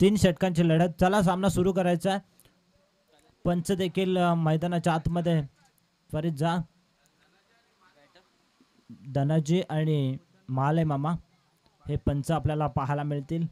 3 षटकांची लढत. चला सामना सुरू करायचा. पंच देखील मैदानाच्या आतमध्ये त्वरित जा. धनाजी आणि महालय मामा हे पंच आपल्याला पाहायला मिळतील.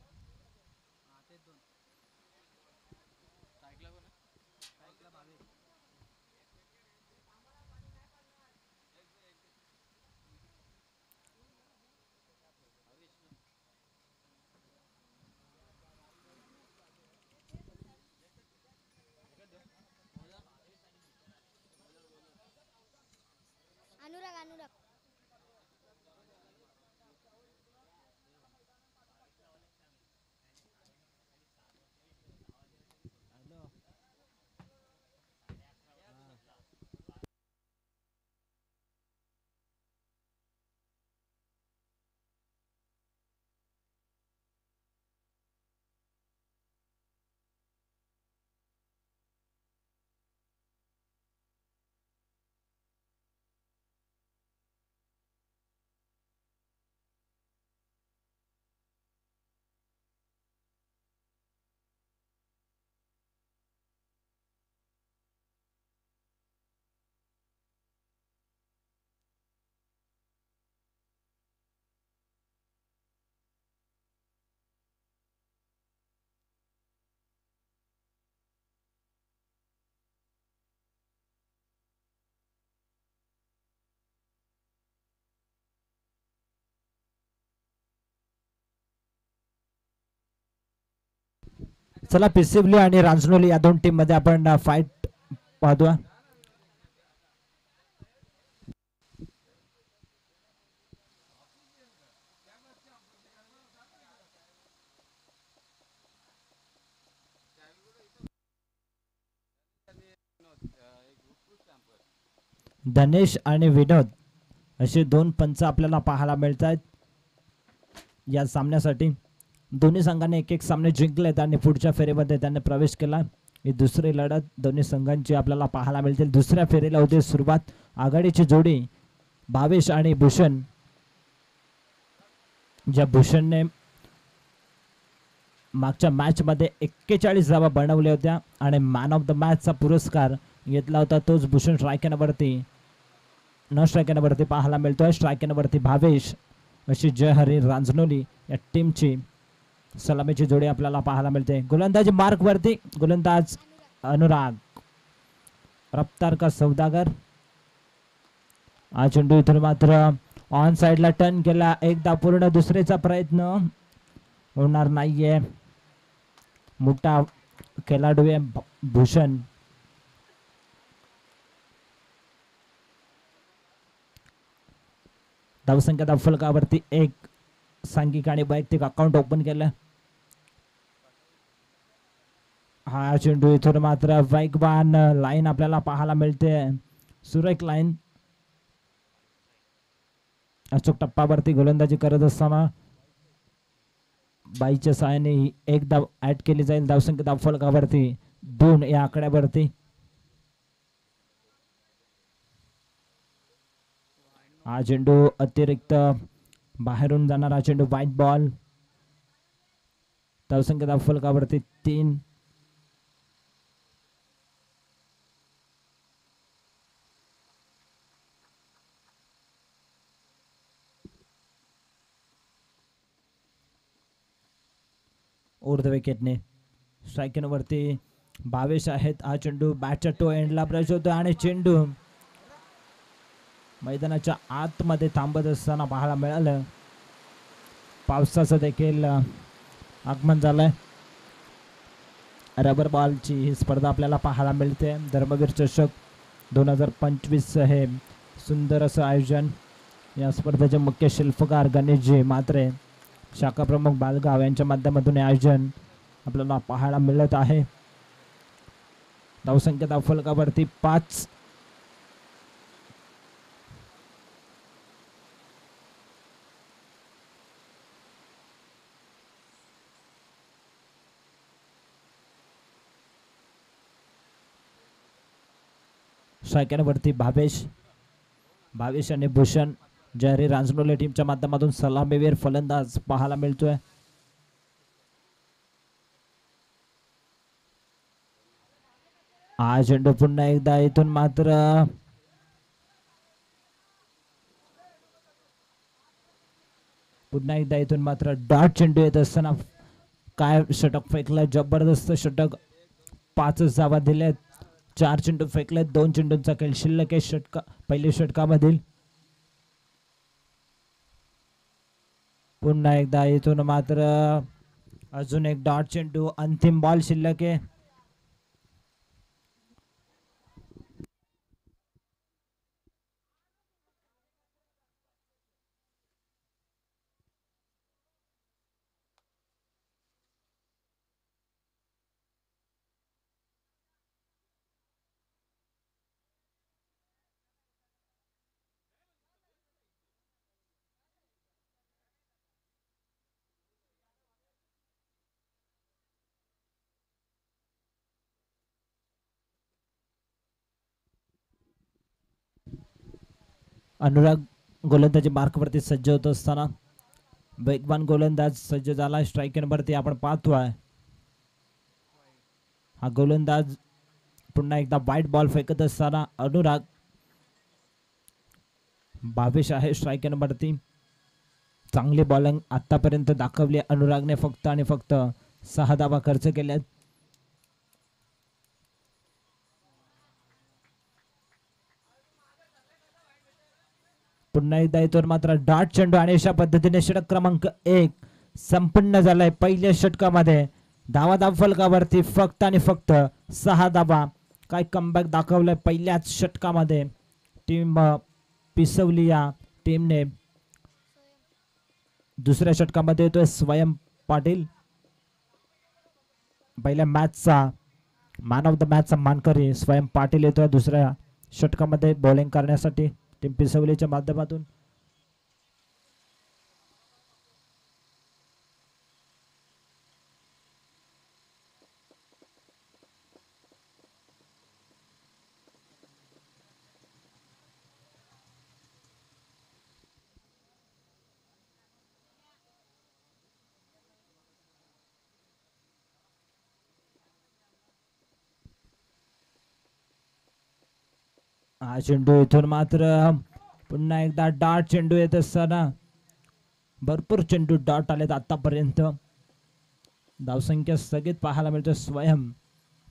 चला पिसिवली आणि रांजनोली या दोन टीम मध्ये आपण फाईट पाहतो. धनेश आणि विनोद असे दोन पंच आपल्याला पाहायला मिळत आहेत या सामन्यासाठी. दोन्ही संघांनी एक एक सामने जिंकलेत आणि पुढच्या फेरीमध्ये त्यांनी प्रवेश केला. ही दुसरी लढत दोन्ही संघांची आपल्याला पाहायला मिळतील. दुसऱ्या फेरीला होते सुरुवात. आघाडीची जोडी भावेश आणि भूषण. ज्या भूषणने मागच्या मॅच मध्ये 41 धावा बनवल्या होत्या आणि मॅन ऑफ द मॅच चा पुरस्कार घेतला होता, तोच भूषण स्ट्रायकरवरती न स्ट्रायकरवरती पाहायला मिळतोय. स्ट्रायकरवरती भावेश अशी जय हरी रांजनोली या टीमची सलामीची जोडी आपल्याला पाहायला मिळते. गोलंदाजी मार्क वरती गोलंदाज अनुराग. रफ्तार का सौदागर. हा चेंडू इथून मात्र ऑन साइडला टर्न केला. एकदा पूर्ण दुसरेचा प्रयत्न होणार नाहीये. मोठा खेळाडू आहे भूषण. धावसंख्या फलकावरती एक सांघिक आणि वैयक्तिक अकाउंट ओपन केलं. हा चेंडू इथून मात्र वेगवान लाईन आपल्याला पाहायला मिळते. सुरेख लाईन. अचूक टप्प्यावरती गोलंदाजी करत असताना बाईच्या सहाय्याने एक धाव ऍड केली जाईल धावसंख्या फलकावरती 2 या आकड्यावरती. हा चेंडू अतिरिक्त बाहेरून जाणारा चेंडू व्हाईट बॉल. धावसंख्या फलकावरती 3. ऊर्ध्व विकेटने स्ट्रायकिंगवरती भावेश आहेत. हा चेंडू बॅटच्या टो एंडला ब्रश होतो आणि चेंडू मैदानाच्या आतमध्ये थांबत असताना पाहायला मिळालं. पावसाचं देखील आगमन झालंय. रबर बॉलची ही स्पर्धा आपल्याला पाहायला मिळते. धर्मवीर चषक 2025 हे सुंदर असं आयोजन. या स्पर्धेचे मुख्य शिल्पकार गणेशजी म्हात्रे, शाखा प्रमुख बालगाव यांच्या माध्यमातून हे आयोजन आपल्याला पाहायला मिळत आहे. धावसंख्या फलकावरती 5. स्ट्रायकरवरती भावेश आणि भूषण. जयहरी रांजनोली टीमच्या माध्यमातून सलामीवीर फलंदाज पाहायला मिळतोय. हा चेंडू पुन्हा एकदा इथून मात्र डॉट चेंडू येत असताना काय षटक फेकलं, जबरदस्त षटक. 5 धावा दिलेत, 4 चेंडू फेकलेत, 2 चेंडूंचा खेळ शिल्लक आहे पहिल्या षटकामधील. पुन्हा एकदा इथून मात्र अजून एक डॉट चेंडू, अंतिम बॉल शिल्लक आहे. अनुराग गोलंदाजी मार्कवरती सज्ज होत असताना वेगवान गोलंदाज सज्ज झाला स्ट्राईक वरती. आपण पाहतोय हा गोलंदाज पुन्हा एकदा वाईट बॉल फेकत असताना अनुराग. भावेश आहे स्ट्राईक वरती. चांगली बॉलिंग आतापर्यंत दाखवली अनुरागने. फक्त आणि फक्त 6 धावा खर्च केल्यात. पुन्हा एकदा इथून मात्र डॉट चेंडू आणि अशा पद्धतीने षटक क्रमांक 1 संपन्न झालाय पहिल्या षटकामध्ये. धावा फलकावरती फक्त आणि फक्त 6 धावा. काय कमबॅक दाखवलंय पहिल्याच षटकामध्ये टीम पिसवली या टीमने. दुसऱ्या षटकामध्ये येतोय स्वयं पाटील, पहिल्या मॅचचा मॅन ऑफ द मॅचचा मानकरी स्वयं पाटील येतोय दुसऱ्या षटकामध्ये बॉलिंग करण्यासाठी टीम पिसवलीच्या माध्यमातून. हा चेंडू इथून मात्र पुन्हा एकदा डॉट चेंडू येत असताना भरपूर चेंडू डॉट आलेत आतापर्यंत. धावसंख्या स्थगित पाहायला मिळतो. स्वयं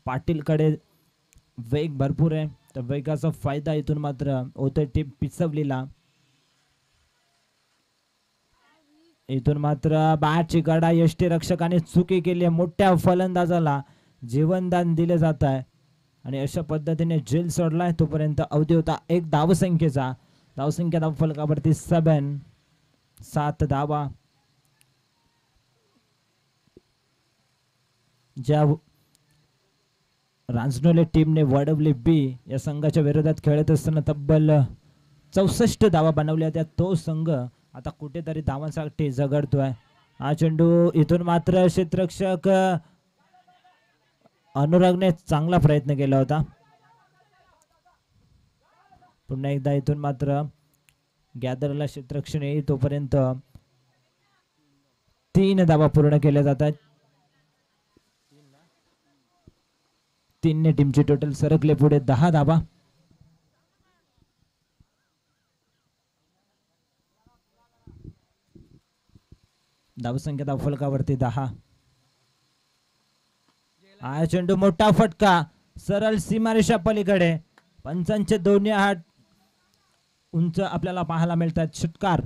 पाटीलकडे वेग भरपूर आहे, तर वेगाचा फायदा इथून मात्र होतोय टीम पिसवलीला. इथून मात्र बॅटची गडा यष्टीरक्षकाने चुकी केली. मोठ्या फलंदाजाला जीवनदान दिले जात आहे आणि अशा पद्धतीने झेल सोडलाय. तोपर्यंत अवधी होता 1 धावसंख्येचा. धावसंख्या धाव फलकावरती 7 धावा. ज्या रांजनोले टीमने वडवली बी या संघाच्या विरोधात खेळत असताना तब्बल 64 धावा बनवल्या त्या, तो संघ आता कुठेतरी धावांसाठी झगडतोय. हा चेंडू इथून मात्र क्षेत्ररक्षक अनुरागने चांगला प्रयत्न केला होता. पुन्हा एकदा इथून मात्र गॅदरला क्षेत्ररक्षण येईल तोपर्यंत 3 धावा पूर्ण केल्या जातात. 3 टीमची टोटल सरकले पुढे 10 धावा. धावसंख्या धाव फलकावरती 10. हा चेंडू मोठा फटका सरळ सीमारेषा पलीकडे. पंचांचे दोन्ही हात उंच आपल्याला पाहायला मिळतात. षटकार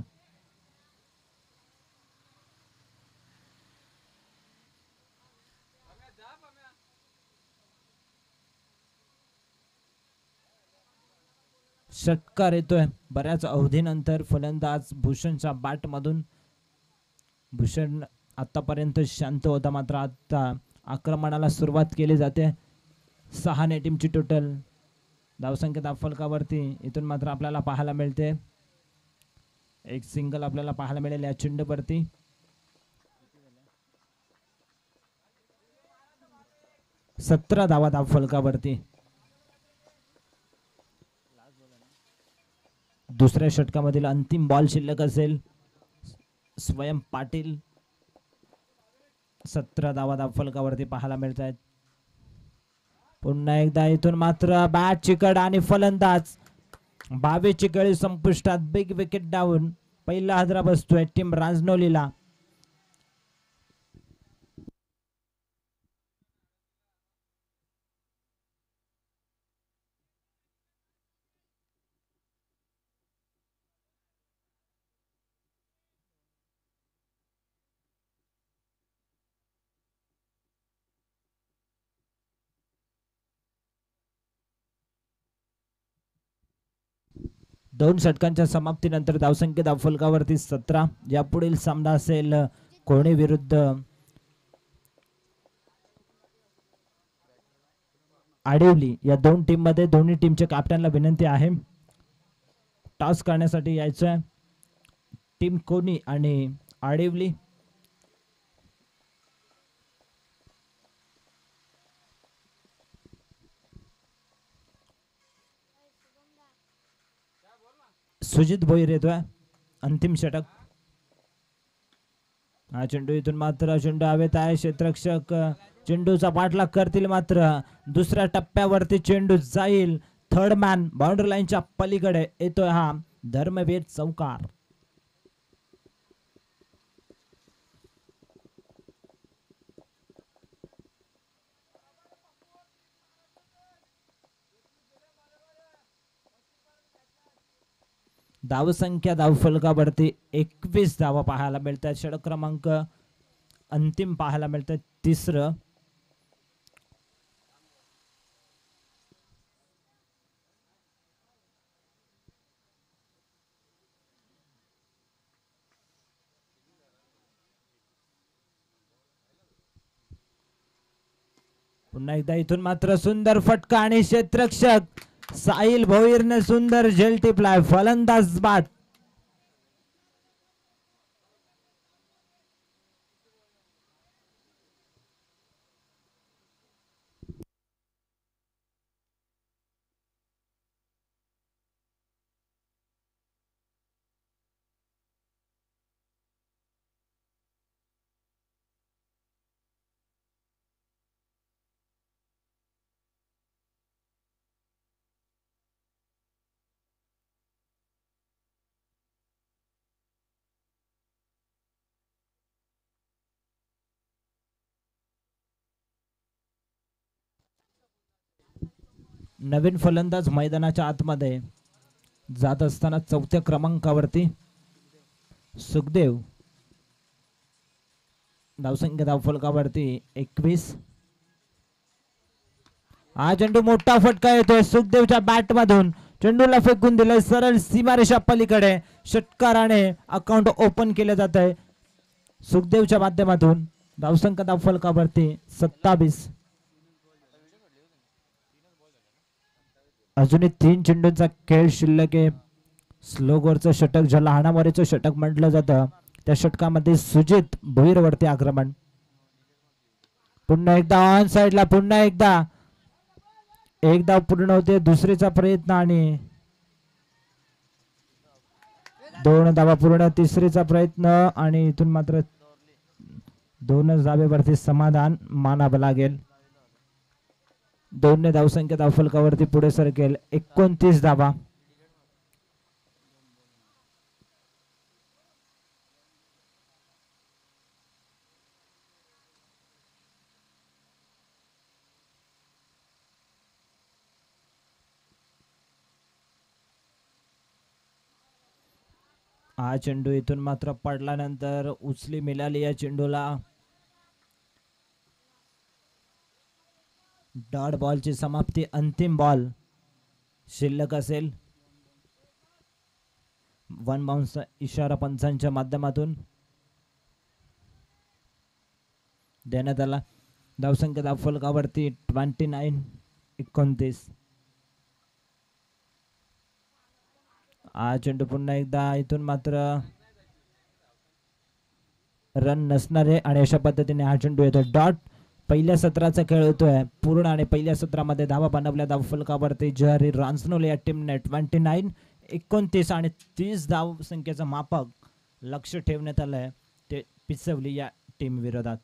षटकार येतोय बऱ्याच अवधीनंतर. फलंदाज भूषणच्या बॅट मधून. भूषण आतापर्यंत शांत होता, मात्र आता आक्रमणाला सुरुवात केली जाते. 6 टीमची टोटल धावसंख्या धाव फलकावरती इथून मात्र आपल्याला पाहायला मिळते. एक सिंगल आपल्याला पाहायला मिळेल या चेंडूवरती. 17 धावा धाव फलकावरती. दुसऱ्या षटकामधील अंतिम बॉल शिल्लक असेल. स्वयं पाटील 17 धावा धाव फलकावरती पाहायला मिळत आहेत. पुन्हा एकदा इथून मात्र बॅट चिकट आणि फलंदाज 22 ची गळी संपुष्टात. Big wicket down. पहिला हादरा बसतोय टीम रांजनोलीला. दोन षटकांच्या समाप्तीनंतर धावसंख्या धावफलकावरती 17. यापुढील सामना असेल कोणी विरुद्ध आडिवली. या दोन टीम मध्ये दोन्ही टीमच्या कॅप्टनला विनंती आहे टॉस करण्यासाठी यायचं. टीम कोणी आणि आडिवली. सुजित भोईर येतोय. अंतिम षटक. हा चेंडू इथून मात्र चेंडू हवेत आहे. क्षेत्ररक्षक चेंडूचा पाठलाग करतील मात्र दुसऱ्या टप्प्यावरती चेंडू जाईल. थर्ड मॅन बाउंड्री लाईनच्या पलीकडे येतोय हा धर्मवीर चौकार. धावसंख्या धावफलकावरती 21 धावा पाहायला मिळतात. षटक क्रमांक अंतिम पाहायला मिळतात 3रं. पुन्हा एकदा इथून मात्र सुंदर फटका आणि क्षेत्ररक्षक साहिल भोईरने सुंदर झेल टिपलाय. फलंदाज बाद. नवीन फलंदाज मैदानाच्या आतमध्ये जात असताना 4थ्या क्रमांकावरती सुखदेव. धावसंख्या धावफलकावरती 21. हा चेंडू मोठा फटका येतोय सुखदेवच्या बॅट मधून. चेंडूला फेकून दिलंय सरळ सीमारेषा पलीकडे. षटकाराने अकाउंट ओपन केले जात आहे सुखदेवच्या माध्यमातून. धावसंख्या धावफलकावरती 27. अजूनही 3 चेंडूंचा खेळ शिल्लक आहे. स्लोगोरचं षटक ज्याला हाणामारीचं षटक म्हटलं जातं त्या षटकामध्ये सुजित भोईर वरती आक्रमण. पुन्हा एकदा ऑन साइडला. पुन्हा एकदा एक धाव पूर्ण होते. दुसरीचा प्रयत्न आणि 2 धावा पूर्ण. तिसरीचा प्रयत्न आणि इथून मात्र 2च धावेवरती समाधान मानावं लागेल. 2 धावसंख्या धावफलकावरती पुढे सरकेल. 29 धावा. हा चेंडू इथून मात्र पडल्यानंतर उचली मिळाली या चेंडूला. डॉट बॉलची समाप्ती. अंतिम बॉल शिल्लक असेल. 1 बाउन्सचा इशारा पंचांच्या माध्यमातून देण्यात आला. धावसंख्या धावफलकावरती 29-29. हा चेंडू पुन्हा एकदा इथून मात्र रन नसणारे आणि अशा पद्धतीने हा चेंडू येतो डॉट. पहिल्या सत्राचा खेळ होतोय पूर्ण आणि पहिल्या सत्रामध्ये धावा बनवल्या धावफलकावरती जहरी रांजनोली या टीमने 29-29 आणि 30 धाव संख्येचं मापक लक्ष ठेवण्यात आलंय ते पिचवली या टीम विरोधात.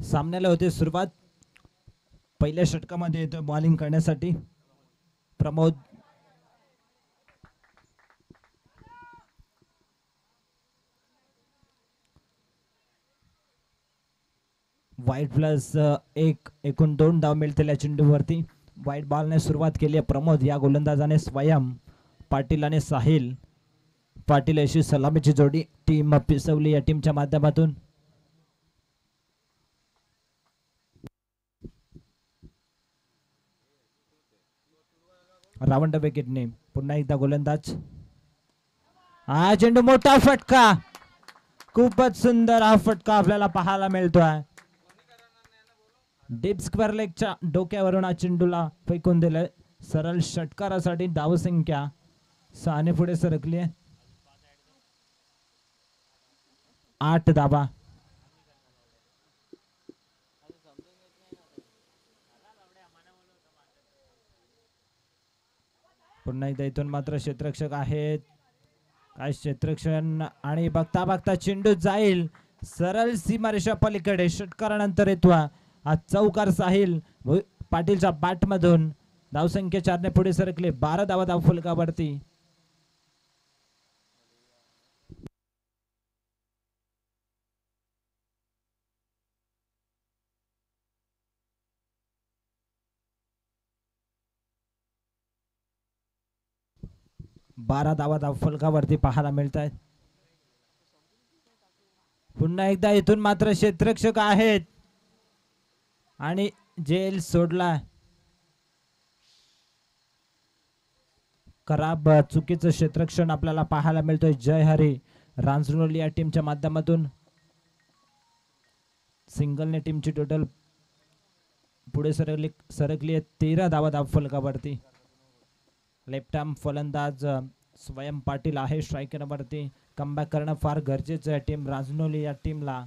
सामन्याला होते सुरुवात. पहिल्या षटकामध्ये येतोय बॉलिंग करण्यासाठी प्रमोद. वाईट प्लस 1 एकूण 2 धाव मिळतील या चेंडूवरती. वाईट बॉलने सुरुवात केली आहे प्रमोद. या गोलंदाजाने स्वयं पाटील आणि साहिल पाटील अशी सलामीची जोडी टीम पिसवली या टीमच्या माध्यमातून. रावंड विकेटने पुन्हा एकदा गोलंदाज. हा चेंडू मोठा फटका. खूपच सुंदर हा फटका आपल्याला पाहायला मिळतोय. डीप स्क्वेअर लेगच्या डोक्यावरून हा चेंडूला फेकून दिलंय. सरळ षटकारासाठी धावसंख्या 6 ने पुढे सरकली आहे. 8 धावा. पुन्हा एकदा इथून मात्र क्षेत्ररक्षक आहेत. काय क्षेत्ररक्षण आणि बघता बघता चेंडू जाईल सरळ सीमारेषा पलीकडे. षटकारानंतर येतो हा चौकार साहिल पाटीलच्या बॅट मधून. धावसंख्या 4 ने पुढे सरकले. 12 धावा धाव फलकावरती. बारा धावा धाव फलकावरती पाहायला मिळत आहेत. पुन्हा एकदा इथून मात्र क्षेत्ररक्षक आहेत आणि जेल सोडला. खराब चुकीचं क्षेत्ररक्षण आपल्याला पाहायला मिळतोय. जय हरी रांजणोली या टीमच्या माध्यमातून. सिंगलने टीमची टोटल पुढे सरकली आहे 13 धावा धाव फलकावरती. लेफ्ट आर्म फलंदाज स्वयं पाटील आहे स्ट्रायकरवरती. कमबॅक करणं फार गरजेचं आहे टीम रांजणोली या टीमला.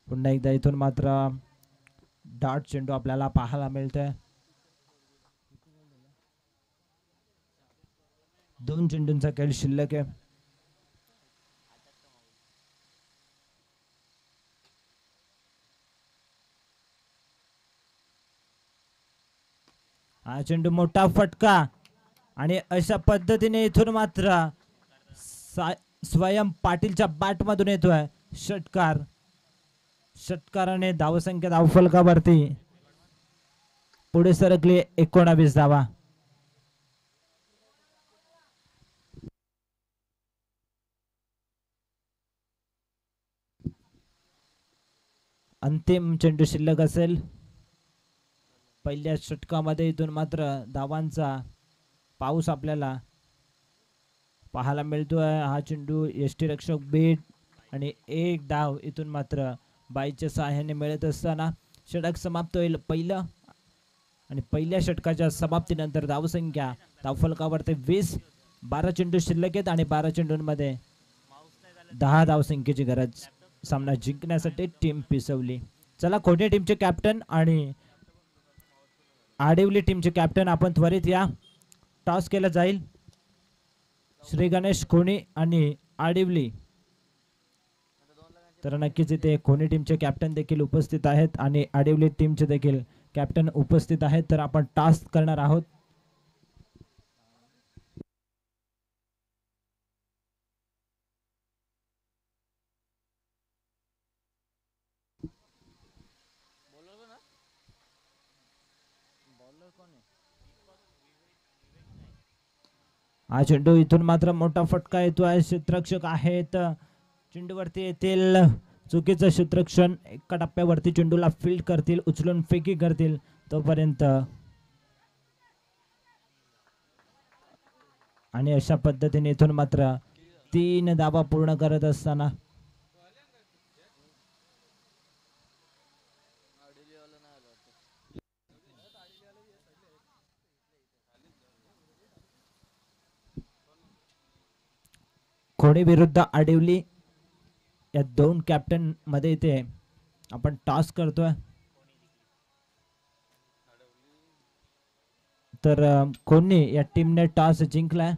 पुन्हा एकदा इथून मात्र डॉट चेंडू आपल्याला पाहायला मिळतोय. 2 चेंडूंचा खेळ शिल्लक आहे. हा चेंडू मोठा फटका आणि अशा पद्धतीने इथून मात्र स्वयं पाटीलच्या बॅट मधून येतोय षटकार. षटकाराने धावसंख्या धाव फलकावरती पुढे सरकली 19 धावा. अंतिम चेंडू शिल्लक असेल. पहिल्या षटकामध्ये इथून मात्र धावांचा पाऊस आपल्याला पाहायला मिळतोय. हा चेंडू यष्टीरक्षक बीट आणि 1 धाव इथून मात्र बाईच्या सहाय्याने मिळत असताना षटक समाप्त होईल पहिलं. आणि पहिल्या षटकाच्या समाप्तीनंतर धावसंख्या धावफलकावरती 20. 12 चेंडू शिल्लक आहेत आणि 12 चेंडूंमध्ये 10 धावसंख्येची गरज सामना जिंकण्यासाठी टीम पिसवली. चला खोटे टीमचे कॅप्टन आणि आडिवली टीमचे कॅप्टन आपण त्वरित या. टॉस केला जाईल. श्री गणेश खोणी आणि आडिवली. तर नक्कीच इथे खोणी टीमचे कॅप्टन देखील उपस्थित आहेत आणि आडिवली टीमचे देखील कॅप्टन उपस्थित आहेत. तर आपण टॉस करणार आहोत. हा चेंडू इथून मात्र मोठा फटका येतो आहे. क्षेत्ररक्षक आहेत चेंडूवरती येतील. चुकीचं क्षेत्ररक्षण. एका टप्प्यावरती चेंडूला फील्ड करतील, उचलून फेकी करतील तोपर्यंत. आणि अशा पद्धतीने इथून मात्र 3 धावा पूर्ण करत असताना 3 धावा पूर्ण करत असताना खोणी विरुद्ध आडिवली या 2 कॅप्टन मध्ये इथे आपण टॉस करतोय. तर खोणी या टीमने टॉस जिंकलाय.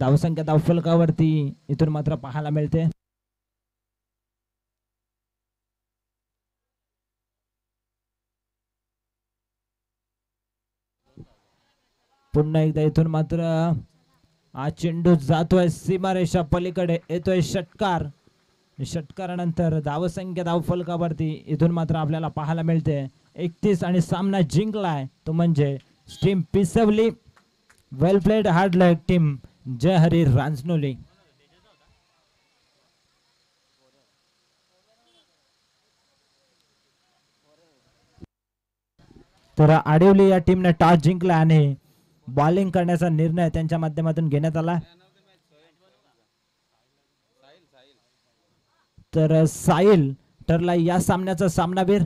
धावसंख्या धावफलकावरती इथून मात्र पाहायला मिळते. पुन्हा एकदा इथून मात्र हा चेंडू जातोय सीमारेषा पलीकडे, येतोय षटकार. षटकारानंतर धावसंख्या धावफलकावरती इथून मात्र आपल्याला पाहायला मिळते 31 आणि सामना जिंकलाय तो म्हणजे टीम पिसवली. वेल प्लेड, हार्ड लक टीम जय हरी रांजनोली. तर आडिवली या टीमने टॉस जिंकला आणि बॉलिंग करण्याचा निर्णय त्यांच्या माध्यमातून घेण्यात आला. तर साहिल ठरला या सामन्याचा सामनावीर.